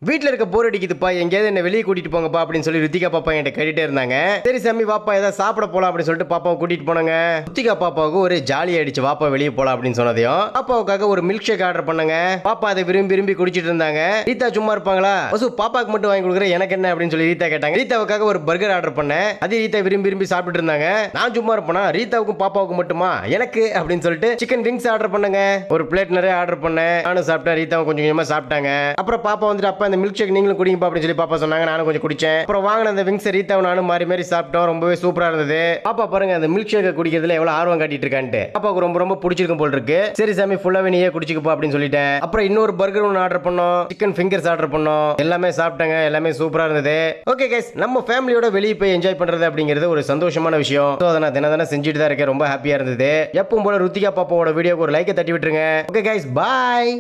வீட்ல இருக்க போர் அடிக்குதுப்பா, எங்கேயாவது என்ன வெளியே கூட்டிட்டு போங்கப்பா அப்படின்னு சொல்லி ருத்திகா பாப்பா என்கிட்ட கேட்டுட்டே இருந்தாங்க. சரி சாமி வாப்பா ஏதாவது சாப்பிட போலாம் அப்படின்னு சொல்லிட்டு பாப்பாவை கூட்டிட்டு போனாங்க. ருத்திகா பாப்பாவுக்கு ஒரு ஜாலி ஆயிடுச்சு, வாப்பா வெளியே போலாம் அப்படின்னு சொன்னதையும். பாப்பாவுக்காக ஒரு மில்க் ஷேக் ஆர்டர் பண்ணங்க. பாப்பா அதை விரும்பி விரும்பி குடிச்சிட்டு இருந்தாங்க. ரீதா சும்மா இருப்பாங்களா, பசு பாப்பாக்கு மட்டும் வாங்கி கொடுக்குற எனக்கு என்ன அப்படின்னு சொல்லி ரீதா கேட்டாங்க. ரீதாவுக்காக ஒரு பர்கர் ஆர்டர் பண்ணேன். அது ரீதா விரும்பி விரும்பி சாப்பிட்டு இருந்தாங்க. நான் சும்மா இருப்பேனா, ரீதாவுக்கும் பாப்பாவுக்கும் மட்டுமா எனக்கு அப்படின்னு சொல்லிட்டு சிக்கன் விங்ஸ் ஆர்டர் பண்ணுங்க. ஒரு பிளேட் நிறைய ஆர்டர் பண்ணேன். நானும் சாப்பிட்டேன், ரீதாவும் கொஞ்சம் கொஞ்சமா சாப்பிட்டாங்க. அப்புறம் பாப்பா வந்துட்டு அப்பா இந்த மில்க் ஷேக் நீங்களும் குடிங்க அப்படின்னு சொல்லி பாப்பா சொன்னாங்க. நானும் கொஞ்சம் குடிச்சேன். அப்புறம் வாங்கின அந்த விங்ஸ் ரீதாவும் நானும் மாறி மாறி சாப்பிட்டோம். ரொம்பவே சூப்பரா இருந்தது. பாப்பா பாருங்க அந்த மில்க் ஷேக் குடிக்கிறதுல எவ்வளவு ஆர்வம் காட்டிட்டு இருக்கான்ட்டு. பாப்பாவுக்கு ரொம்ப ரொம்ப பிடிச்சிருக்கும் போல் இருக்கு. சரி சாமி ஃபுல்லாவே நீயே குடிச்சுக்கப்பா அப்படின்னு சொல்லிட்டேன். அப்புறம் இன்னொரு பர்கர் ஒன்று ஆர்டர் பண்ணோம், சிக்கன் ஃபிங்கர்ஸ் ஆர்டர் பண்ணோம். எல்லாமே சாப்பிட்டாங்க, எல்லாமே சூப்பரா இருந்தது. ஓகே கைஸ், நம்ம ஃபேமிலியோட வெளியே போய் என்ஜாய் பண்றது அப்படிங்கிறது ஒரு சந்தோஷமான விஷயம். அதை நான் தினம் செஞ்சுட்டு தான் இருக்கேன். ரொம்ப ஹாப்பியா இருந்தது. எப்பவும் போல ருத்திகா பாப்பாவோட வீடியோக்கு ஒரு லைக்கை தட்டி விட்டுருங்க. ஓகே கைஸ், பாய்.